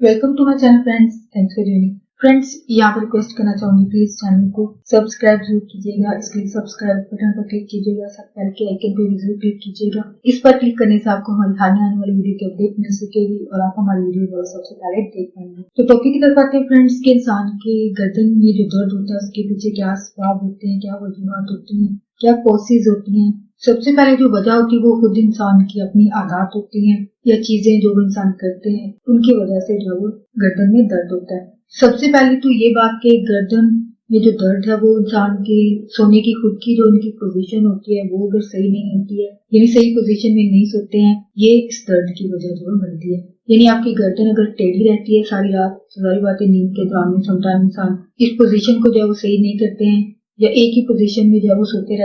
Welcome to my channel friends, thanks for joining. Friends, यहाँ पर request करना चाहूंगी, प्लीज चैनल को सब्सक्राइब जरूर कीजिएगा। इसके लिए सब्सक्राइब बटन पर क्लिक कीजिएगा, सब बेल के आइकन पे भी जरूर क्लिक कीजिएगा। इस पर क्लिक करने से आपको हमारी आने वाली वीडियो की अपडेट मिल सकेगी और आप हमारी वीडियो सबसे पहले देख पाएंगे। तो टॉपिक की तरफ आते हैं फ्रेंड्स कि इंसान के गर्दन में जो दर्द होता है उसके पीछे क्या असबाब होते हैं, क्या वजूहात होती हैं, क्या कॉजेज होती हैं। सबसे पहले जो वजह होती है वो खुद इंसान की अपनी आदत होती है या चीजें जो वो इंसान करते हैं उनकी वजह से जो वो गर्दन में दर्द होता है। सबसे पहले तो ये बात कि गर्दन में जो दर्द है वो इंसान के सोने की खुद की जो उनकी पोजीशन होती है वो अगर सही नहीं होती है, यानी सही पोजीशन में नहीं सोते हैं, ये इस दर्द की वजह जो बनती है। यानी आपकी गर्दन अगर टेढ़ी रहती है सारी रात, सारी बातें नींद के दौरान में समटाइम इंसान इस पोजीशन को जो वो सही नहीं करते हैं या एक ही पोजीशन में जो वो सोते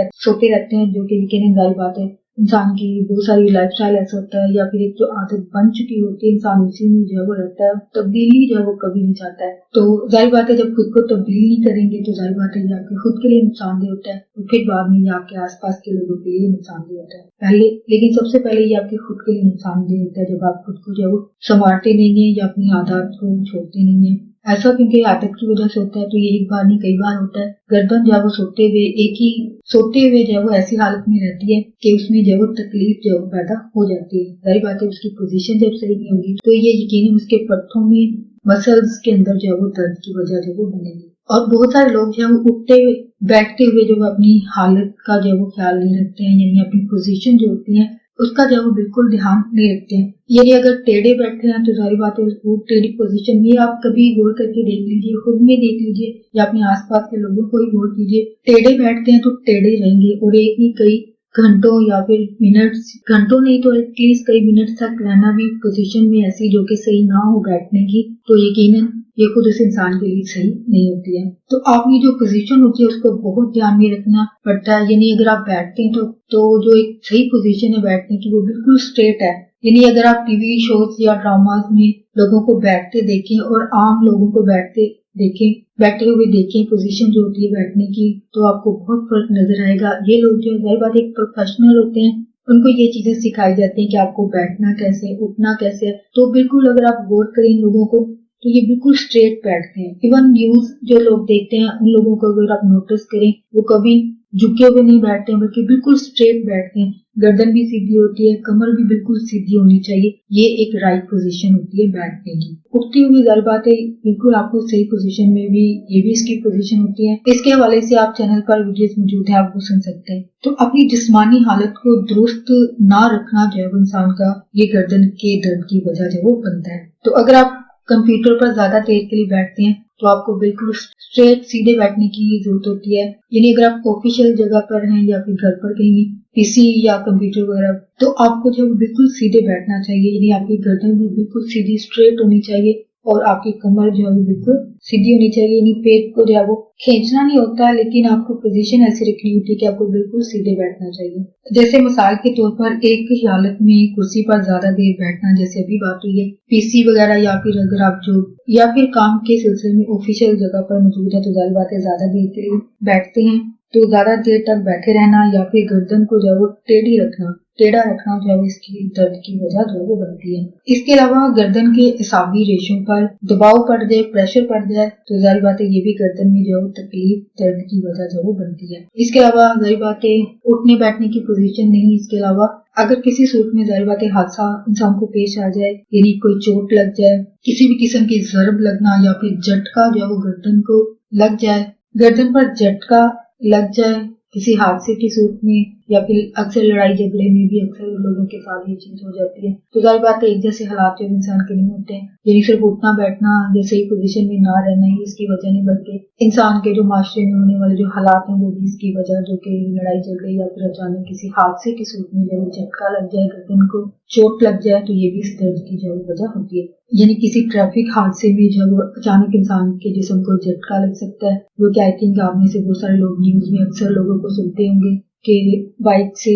रहते हैं, जो कि यकीनन जाहिर बात है इंसान की बहुत सारी लाइफस्टाइल ऐसा होता है या फिर एक जो आदत बन चुकी होती है इंसान उसी में जो है वो रहता है, तब्दीली जो है वो कभी नहीं चाहता है। तो जाहिर बात है जब खुद को तब्दील नहीं करेंगे तो जाहिर बात है ये आपके खुद के लिए नुकसानदेह होता है और फिर बाद में ये आपके आसपास के लोगों के लिए नुकसानदेह होता है पहले, लेकिन सबसे पहले ये आपके खुद के लिए नुकसानदेह होता है जब आप खुद को जो संवारते नहीं है या अपनी आदत को छोड़ते नहीं है। ऐसा क्योंकि आदत की वजह से होता है, तो ये एक बार नहीं कई बार होता है। गर्दन जो है वो सोते हुए जो है वो ऐसी हालत में रहती है कि उसमें जो है वो तकलीफ जो है पैदा हो जाती है। जाहिर बात है उसकी पोजीशन जब सही नहीं होगी तो ये यकीनन उसके पट्टों में मसल्स के अंदर जो है वो दर्द की वजह जो वो बनेगी। और बहुत सारे लोग जो है वो उठते हुए बैठते हुए जो अपनी हालत का जो वो ख्याल नहीं रखते हैं, यानी अपनी पोजीशन जो होती है उसका जो वो बिल्कुल ध्यान नहीं रखते हैं। यानी अगर टेढ़े बैठे हैं तो जाहिर बात है वो टेढ़ी पोजीशन में आप कभी गौर करके देख लीजिए, खुद में देख लीजिए या अपने आसपास के लोगों को ही गौर कीजिए। टेढ़े बैठते हैं तो टेढ़े रहेंगे और एक नहीं कई घंटों या फिर मिनट्स, घंटों नहीं तो एटलीस्ट कई मिनट तक रहना भी पोजीशन में ऐसी जो कि सही ना हो बैठने की, तो यकीनन ये खुद उस इंसान के लिए सही नहीं होती है। तो आपकी जो पोजीशन होती है उसको बहुत ध्यान में रखना पड़ता है। यानी अगर आप बैठते हैं तो जो एक सही पोजीशन है बैठने की वो बिल्कुल स्ट्रेट है। यानी अगर आप टीवी शोज या ड्रामाज में लोगों को बैठते देखें और आम लोगों को बैठे हुए देखें पोजीशन जो होती है बैठने की, तो आपको बहुत फर्क नजर आएगा। ये लोग जो जाहिर बात एक प्रोफेशनल होते हैं, उनको ये चीजें सिखाई जाती हैं कि आपको बैठना कैसे, उठना कैसे। तो बिल्कुल अगर आप गौर करें इन लोगों को तो ये बिल्कुल स्ट्रेट बैठते हैं। इवन न्यूज जो लोग देखते हैं उन लोगों को अगर आप नोटिस करें वो कभी झुके हुए नहीं बैठते हैं बल्कि बिल्कुल स्ट्रेट बैठते हैं। गर्दन भी सीधी होती है, कमर भी बिल्कुल सीधी होनी चाहिए। ये एक राइट पोजीशन होती है बैठने की। उठती हुई जाहिर बात है बिल्कुल आपको सही पोजीशन में भी ये भी इसकी पोजीशन होती है। इसके हवाले से आप चैनल पर वीडियोस मौजूद है, आप वो सुन सकते हैं। तो अपनी जिस्मानी हालत को दुरुस्त ना रखना जो है इंसान का ये गर्दन के दर्द की वजह जो वो बनता है। तो अगर आप कंप्यूटर पर ज्यादा देर के लिए बैठते हैं तो आपको बिल्कुल स्ट्रेट सीधे बैठने की जरूरत होती है। यानी अगर आप ऑफिशियल जगह पर हैं या फिर घर पर कहीं पीसी या कंप्यूटर वगैरह, तो आपको जो बिल्कुल सीधे बैठना चाहिए। यानी आपकी गर्दन भी बिल्कुल सीधी स्ट्रेट होनी चाहिए और आपकी कमर जो है वो बिल्कुल सीधी होनी चाहिए। यानी पेट को जो है वो खींचना नहीं होता, लेकिन आपको पोजीशन ऐसी रखनी होती है कि आपको बिल्कुल सीधे बैठना चाहिए। जैसे मिसाल के तौर पर एक ही हालत में कुर्सी पर ज्यादा देर बैठना, जैसे अभी बात हुई है पीसी वगैरह, या फिर अगर आप जो या फिर काम के सिलसिले में ऑफिशियल जगह पर मौजूद है तो जाहिर बात है ज्यादा देर के लिए बैठते हैं, तो ज्यादा देर तक बैठे रहना या फिर गर्दन को जो है वो टेढ़ा रखना जो है इसकी दर्द की वजह जो है वो बनती है। इसके अलावा गर्दन के असाबी रेशों पर दबाव पड़ जाए, प्रेशर पड़ जाए तो जाहिर बात है ये भी गर्दन में जो तकलीफ दर्द की वजह जो वो बनती है। इसके अलावा जाहिर बात है उठने बैठने की पोजीशन नहीं, इसके अलावा अगर किसी सूरत में जाहिर बात है हादसा इंसान को पेश आ जाए, यानी कोई चोट लग जाए, किसी भी किस्म की जरब लगना या फिर झटका जो है वो गर्दन को लग जाए, गर्दन पर झटका लग जाए किसी हादसे की सूरत में, या फिर अक्सर लड़ाई झगड़े में भी अक्सर लोगों के साथ ये चीज हो जाती है। तो जाहिर बात है एक जैसे हालात जब इंसान के नहीं होते हैं, यानी सिर्फ उठना बैठना या सही पोजीशन में ना रहना ही इसकी वजह नहीं, बल्कि इंसान के जो माशरे में होने वाले जो हालात हैं वो भी इसकी वजह, जो कि लड़ाई झगड़े या फिर अचानक किसी हादसे की सूरत में जब झटका लग जाए, गर्दन को चोट लग जाए, तो ये भी इस दर्द की जो वजह होती है। यानी किसी ट्रैफिक हादसे में जब अचानक इंसान के जिस्म को झटका लग सकता है, जो कि आई थिंक आप में से बहुत सारे लोग न्यूज में अक्सर लोगों को सुनते होंगे कि बाइक से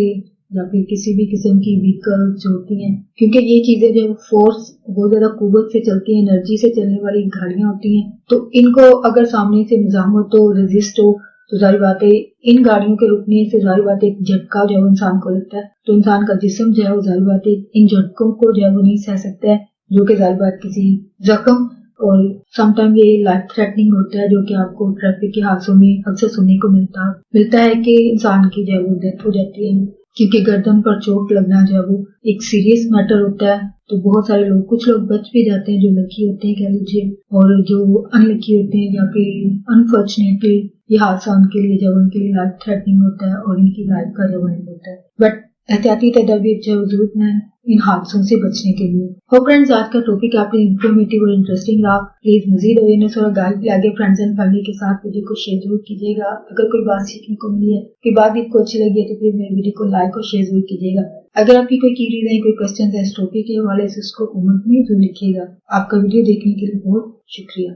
या फिर किसी भी किस्म की व्हीकल जो होती हैं, क्योंकि ये चीजें जो फोर्स बहुत ज्यादा कुव्वत से चलती है, एनर्जी से चलने वाली गाड़ियां होती हैं, तो इनको अगर सामने से निजामत हो, रेजिस्ट हो, तो जाहिर बात है इन गाड़ियों के रुकने से जाहिर बात है एक झटका जो है इंसान को लगता है, तो इंसान का जिस्म जो है वो जाहिर बात है इन झटकों को जो है वो नहीं सह सकता है, जो कि ज़ाहिर बात किसी जख्म और समटाइम ये लाइफ थ्रेटनिंग होता है, जो कि आपको ट्रैफिक के हादसों में अक्सर सुनने को मिलता है कि इंसान की जो है वो डेथ हो जाती है, क्योंकि गर्दन पर चोट लगना जो है वो एक सीरियस मैटर होता है। तो बहुत सारे लोग, कुछ लोग बच भी जाते हैं जो लकी होते हैं कह लीजिए, और जो अनलकी होते हैं या फिर अनफॉर्चुनेटली ये हादसा उनके लिए जब उनके लिए लाइफ थ्रेटनिंग होता है और इनकी लाइफ का जब एंड होता है। बट एहतियाती तदाबीर जो जरूरत है इन हादसों से बचने के लिए। हो फ्रेंड्स, आज का टॉपिक आपने इंफॉर्मेटिव और इंटरेस्टिंग रहा। प्लीज मजीद अवेयरनेस और गाइड के आगे फ्रेंड्स एंड फैमिली के साथ वीडियो को शेयर जरूर कीजिएगा। अगर कोई बात सीखने को मिली है, कोई बात आपको अच्छी लगी है तो प्लीज मेरे वीडियो को लाइक और शेयर जरूर कीजिएगा। अगर आपकी कोई क्वेरीज है, कोई क्वेश्चन है इस टॉपिक के हवाले से, उसको कमेंट में जरूर लिखिएगा। आपका वीडियो देखने के लिए बहुत शुक्रिया।